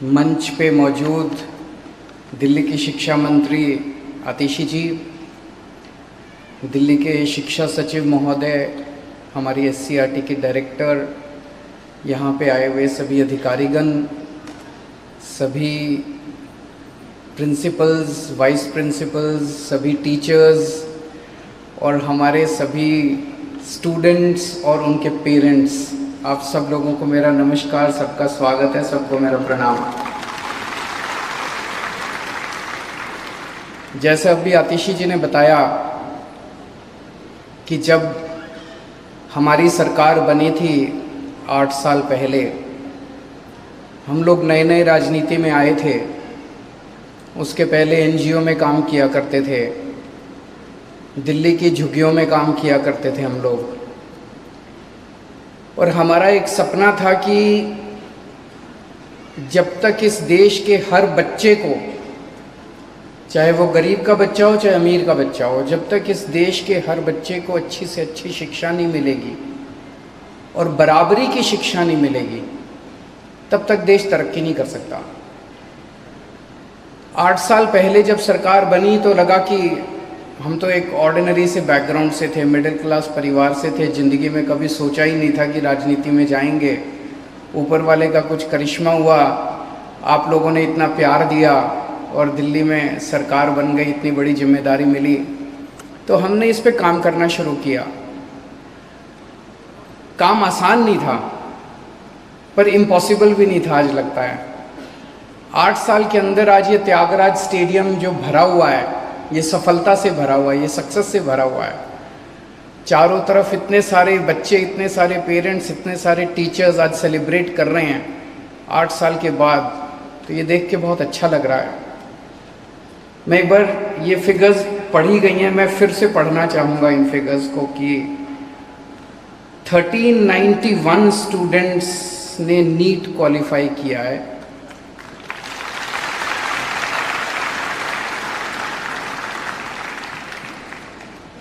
मंच पे मौजूद दिल्ली की शिक्षा मंत्री आतिशी जी, दिल्ली के शिक्षा सचिव महोदय, हमारी एससीईआरटी के डायरेक्टर, यहाँ पे आए हुए सभी अधिकारीगण, सभी प्रिंसिपल्स, वाइस प्रिंसिपल्स, सभी टीचर्स और हमारे सभी स्टूडेंट्स और उनके पेरेंट्स, आप सब लोगों को मेरा नमस्कार, सबका स्वागत है, सबको मेरा प्रणाम। जैसे अभी आतिशी जी ने बताया कि जब हमारी सरकार बनी थी 8 साल पहले, हम लोग नए नए राजनीति में आए थे। उसके पहले एनजीओ में काम किया करते थे, दिल्ली की झुग्गियों में काम किया करते थे हम लोग। और हमारा एक सपना था कि जब तक इस देश के हर बच्चे को, चाहे वो गरीब का बच्चा हो चाहे अमीर का बच्चा हो, जब तक इस देश के हर बच्चे को अच्छी से अच्छी शिक्षा नहीं मिलेगी और बराबरी की शिक्षा नहीं मिलेगी, तब तक देश तरक्की नहीं कर सकता। 8 साल पहले जब सरकार बनी तो लगा कि हम तो एक ऑर्डिनरी से बैकग्राउंड से थे, मिडिल क्लास परिवार से थे, ज़िंदगी में कभी सोचा ही नहीं था कि राजनीति में जाएंगे। ऊपर वाले का कुछ करिश्मा हुआ, आप लोगों ने इतना प्यार दिया और दिल्ली में सरकार बन गई, इतनी बड़ी जिम्मेदारी मिली, तो हमने इस पे काम करना शुरू किया। काम आसान नहीं था पर इम्पॉसिबल भी नहीं था, आज लगता है। 8 साल के अंदर आज ये त्यागराज स्टेडियम जो भरा हुआ है, ये सफलता से भरा हुआ है, ये सक्सेस से भरा हुआ है। चारों तरफ इतने सारे बच्चे, इतने सारे पेरेंट्स, इतने सारे टीचर्स आज सेलिब्रेट कर रहे हैं 8 साल के बाद, तो ये देख के बहुत अच्छा लग रहा है। मैं एक बार ये फिगर्स पढ़ी गई हैं, मैं फिर से पढ़ना चाहूँगा इन फिगर्स को कि 1391 स्टूडेंट्स ने नीट क्वालिफाई किया है।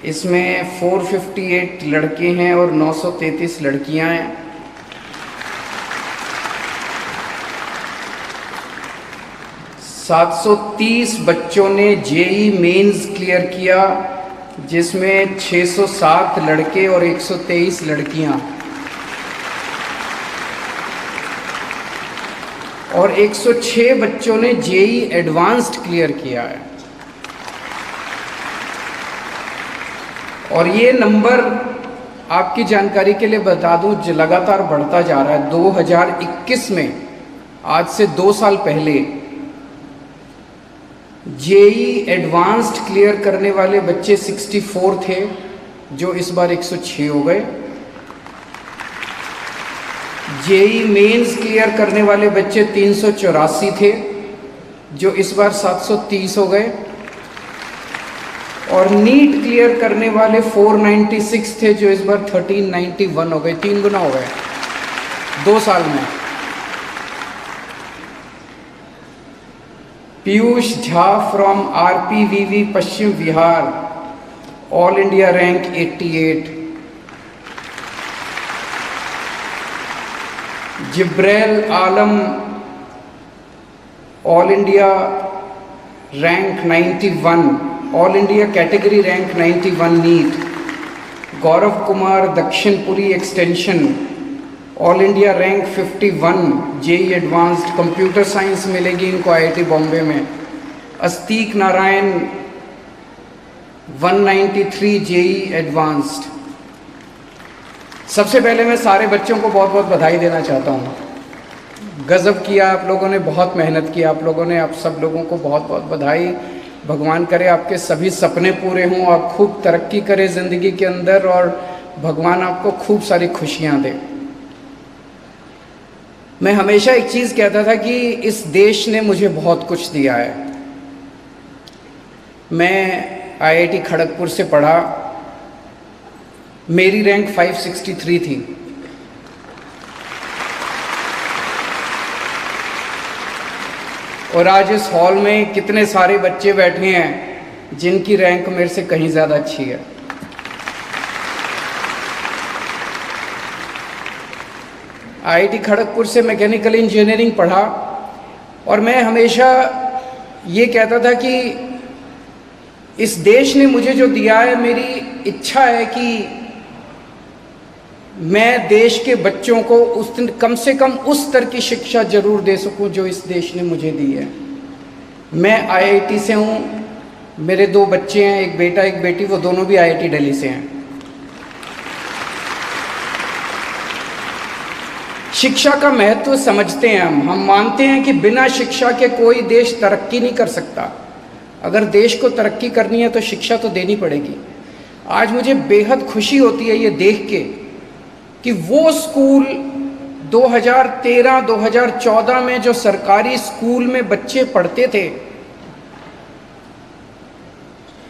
इसमें 458 लड़के हैं और 933 लड़कियां हैं। ,730 बच्चों ने जेई मेंस क्लियर किया, जिसमें 607 लड़के और 123 लड़कियां, और 106 बच्चों ने जेई एडवांस्ड क्लियर किया है। और ये नंबर आपकी जानकारी के लिए बता दूं, लगातार बढ़ता जा रहा है। 2021 में, आज से 2 साल पहले, जेई एडवांस्ड क्लियर करने वाले बच्चे 64 थे, जो इस बार 106 हो गए। जेई मेंस क्लियर करने वाले बच्चे 384 थे, जो इस बार 730 हो गए। और नीट क्लियर करने वाले 496 थे, जो इस बार 1391 हो गए, 3 गुना हो गए 2 साल में। Piyush Jha from RPVV Paschim Vihar, all India rank 88। Jibreel Alam, all India rank 91, all India category rank 91 NEET. Gaurav Kumar Dakshinpuri extension, all India rank 51 JEE advanced, computer science मिलेगी इनको आईआईटी बॉम्बे में। Astik Narayan 193 JEE advanced. सबसे पहले मैं सारे बच्चों को बहुत बहुत बधाई देना चाहता हूँ। गजब किया आप लोगों ने, बहुत मेहनत की आप लोगों ने, आप सब लोगों को बहुत बहुत बधाई। भगवान करे आपके सभी सपने पूरे हों, आप खूब तरक्की करें ज़िंदगी के अंदर और भगवान आपको खूब सारी खुशियाँ दे। मैं हमेशा एक चीज़ कहता था कि इस देश ने मुझे बहुत कुछ दिया है। मैं आईआईटी खड़गपुर से पढ़ा, मेरी रैंक 563 थी। और आज इस हॉल में कितने सारे बच्चे बैठे हैं जिनकी रैंक मेरे से कहीं ज़्यादा अच्छी है। आईआईटी खड़गपुर से मैकेनिकल इंजीनियरिंग पढ़ा, और मैं हमेशा ये कहता था कि इस देश ने मुझे जो दिया है, मेरी इच्छा है कि मैं देश के बच्चों को कम से कम उस स्तर की शिक्षा जरूर दे सकूं जो इस देश ने मुझे दी है। मैं आईआईटी से हूं, मेरे 2 बच्चे हैं, एक बेटा एक बेटी, वो दोनों भी आईआईटी दिल्ली से हैं। शिक्षा का महत्व समझते हैं हम मानते हैं कि बिना शिक्षा के कोई देश तरक्की नहीं कर सकता। अगर देश को तरक्की करनी है तो शिक्षा तो देनी पड़ेगी। आज मुझे बेहद खुशी होती है ये देख के कि वो स्कूल 2013-2014 में जो सरकारी स्कूल में बच्चे पढ़ते थे,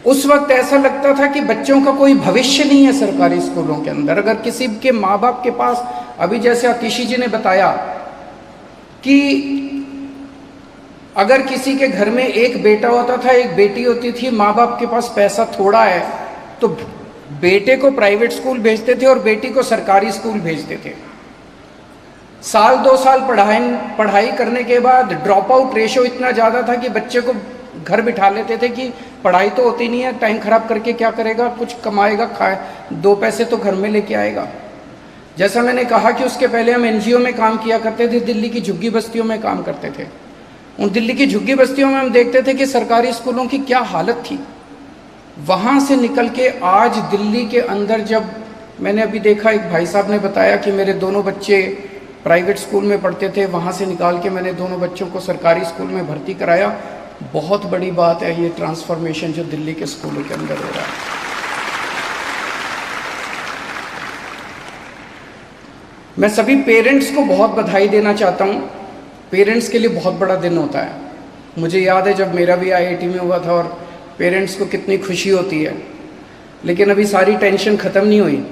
उस वक्त ऐसा लगता था कि बच्चों का कोई भविष्य नहीं है सरकारी स्कूलों के अंदर। अगर किसी के माँ बाप के पास, अभी जैसे आतिशी जी ने बताया कि अगर किसी के घर में एक बेटा होता था एक बेटी होती थी, माँ बाप के पास पैसा थोड़ा है तो बेटे को प्राइवेट स्कूल भेजते थे और बेटी को सरकारी स्कूल भेजते थे। साल 2 साल पढ़ाई करने के बाद ड्रॉप आउट रेशो इतना ज़्यादा था कि बच्चे को घर बिठा लेते थे कि पढ़ाई तो होती नहीं है, टाइम खराब करके क्या करेगा, कुछ कमाएगा, खाए 2 पैसे तो घर में लेके आएगा। जैसा मैंने कहा कि उसके पहले हम एनजीओ में काम किया करते थे, दिल्ली की झुग्गी बस्तियों में काम करते थे। उन दिल्ली की झुग्गी बस्तियों में हम देखते थे कि सरकारी स्कूलों की क्या हालत थी। वहाँ से निकल के आज दिल्ली के अंदर, जब मैंने अभी देखा, एक भाई साहब ने बताया कि मेरे दोनों बच्चे प्राइवेट स्कूल में पढ़ते थे, वहाँ से निकाल के मैंने दोनों बच्चों को सरकारी स्कूल में भर्ती कराया। बहुत बड़ी बात है ये ट्रांसफॉर्मेशन जो दिल्ली के स्कूलों के अंदर हो रहा है। मैं सभी पेरेंट्स को बहुत बधाई देना चाहता हूँ। पेरेंट्स के लिए बहुत बड़ा दिन होता है। मुझे याद है जब मेरा भी आईआईटी में हुआ था और पेरेंट्स को कितनी खुशी होती है, लेकिन अभी सारी टेंशन ख़त्म नहीं हुई।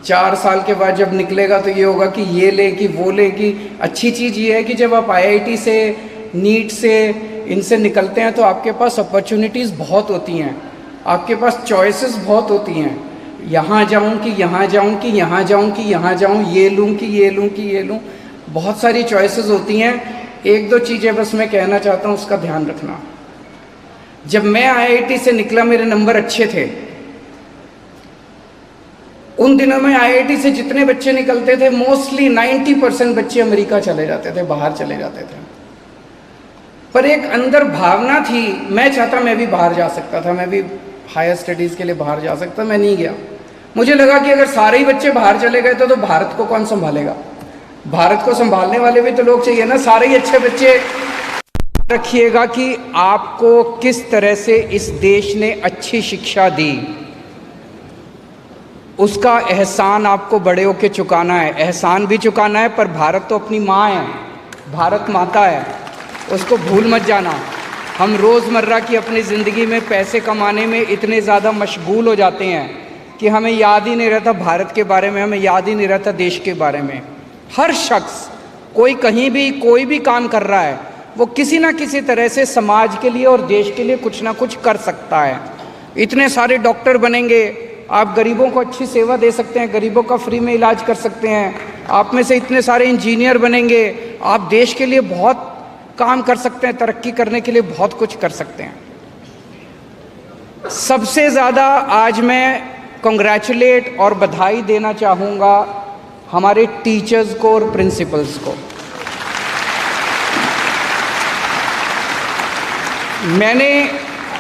4 साल के बाद जब निकलेगा तो ये होगा कि ये ले कि वो ले कि। अच्छी चीज़ ये है कि जब आप आईआईटी से, नीट से, इनसे निकलते हैं तो आपके पास अपॉर्चुनिटीज़ बहुत होती हैं, आपके पास चॉइसेस बहुत होती हैं। यहाँ जाऊँ कि यहाँ जाऊँ कि यहाँ जाऊँ कि यहाँ जाऊँ, ये लूँ कि ये लूँ कि ये लूँ, बहुत सारी चॉइसेस होती हैं। 1-2 चीज़ें बस मैं कहना चाहता हूँ, उसका ध्यान रखना। जब मैं आईआईटी से निकला मेरे नंबर अच्छे थे। उन दिनों में आईआईटी से जितने बच्चे निकलते थे मोस्टली 90% बच्चे अमेरिका चले जाते थे, बाहर चले जाते थे। पर एक अंदर भावना थी, मैं चाहता मैं भी बाहर जा सकता था, मैं भी हायर स्टडीज़ के लिए बाहर जा सकता। मैं नहीं गया। मुझे लगा कि अगर सारे ही बच्चे बाहर चले गए तो भारत को कौन संभालेगा। भारत को संभालने वाले भी तो लोग चाहिए ना। सारे ही अच्छे बच्चे। रखिएगा कि आपको किस तरह से इस देश ने अच्छी शिक्षा दी, उसका एहसान आपको बड़े होकर चुकाना है। एहसान भी चुकाना है, पर भारत तो अपनी माँ है, भारत माता है, उसको भूल मत जाना। हम रोज़मर्रा की अपनी ज़िंदगी में पैसे कमाने में इतने ज़्यादा मशगूल हो जाते हैं कि हमें याद ही नहीं रहता भारत के बारे में, हमें याद ही नहीं रहता देश के बारे में। हर शख्स, कोई कहीं भी कोई भी काम कर रहा है, वो किसी ना किसी तरह से समाज के लिए और देश के लिए कुछ ना कुछ कर सकता है। इतने सारे डॉक्टर बनेंगे, आप गरीबों को अच्छी सेवा दे सकते हैं, गरीबों का फ्री में इलाज कर सकते हैं। आप में से इतने सारे इंजीनियर बनेंगे, आप देश के लिए बहुत काम कर सकते हैं, तरक्की करने के लिए बहुत कुछ कर सकते हैं। सबसे ज़्यादा आज मैं कंग्रेचुलेट और बधाई देना चाहूँगा हमारे टीचर्स को और प्रिंसिपल्स को। मैंने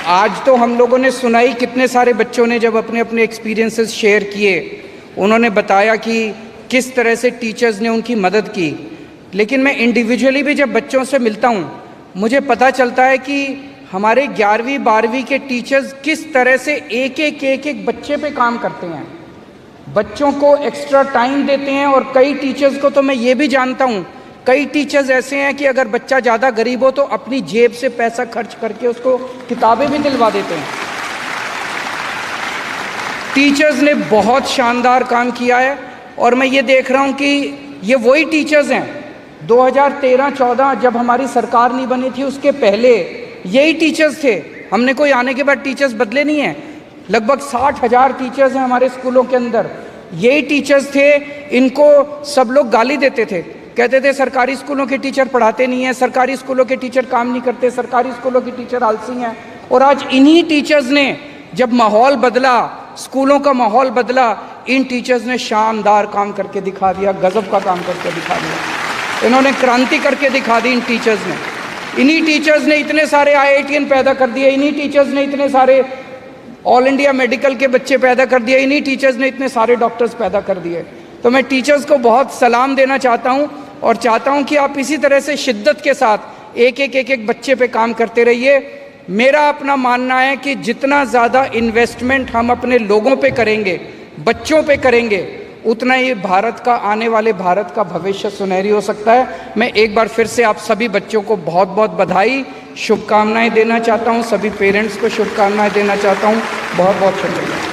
आज तो हम लोगों ने सुना ही, कितने सारे बच्चों ने जब अपने अपने एक्सपीरियंसेस शेयर किए, उन्होंने बताया कि किस तरह से टीचर्स ने उनकी मदद की। लेकिन मैं इंडिविजुअली भी जब बच्चों से मिलता हूँ, मुझे पता चलता है कि हमारे 11वीं 12वीं के टीचर्स किस तरह से एक बच्चे पे काम करते हैं, बच्चों को एक्स्ट्रा टाइम देते हैं। और कई टीचर्स को तो मैं ये भी जानता हूँ, कई टीचर्स ऐसे हैं कि अगर बच्चा ज़्यादा गरीब हो तो अपनी जेब से पैसा खर्च करके उसको किताबें भी दिलवा देते हैं। टीचर्स ने बहुत शानदार काम किया है और मैं ये देख रहा हूँ कि ये वही टीचर्स हैं 2013-14 जब हमारी सरकार नहीं बनी थी, उसके पहले यही टीचर्स थे। हमने कोई आने के बाद टीचर्स बदले नहीं हैं। लगभग 60,000 टीचर्स हैं हमारे स्कूलों के अंदर, यही टीचर्स थे। इनको सब लोग गाली देते थे, कहते थे सरकारी स्कूलों के टीचर पढ़ाते नहीं हैं, सरकारी स्कूलों के टीचर काम नहीं करते, सरकारी स्कूलों के टीचर आलसी हैं। और आज इन्हीं टीचर्स ने, जब माहौल बदला, स्कूलों का माहौल बदला, इन टीचर्स ने शानदार काम करके दिखा दिया, गजब का काम करके दिखा दिया। इन्होंने क्रांति करके दिखा दी इन टीचर्स ने। इन्हीं टीचर्स ने इतने सारे IITian पैदा कर दिए, इन्हीं टीचर्स ने इतने सारे ऑल इंडिया मेडिकल के बच्चे पैदा कर दिए, इन्हीं टीचर्स ने इतने सारे डॉक्टर्स पैदा कर दिए। तो मैं टीचर्स को बहुत सलाम देना चाहता हूं और चाहता हूं कि आप इसी तरह से शिद्दत के साथ एक एक बच्चे पे काम करते रहिए। मेरा अपना मानना है कि जितना ज़्यादा इन्वेस्टमेंट हम अपने लोगों पे करेंगे, बच्चों पे करेंगे, उतना ही भारत का, आने वाले भारत का भविष्य सुनहरी हो सकता है। मैं एक बार फिर से आप सभी बच्चों को बहुत बहुत बधाई, शुभकामनाएं देना चाहता हूं, सभी पेरेंट्स को शुभकामनाएं देना चाहता हूं। बहुत बहुत शुक्रिया।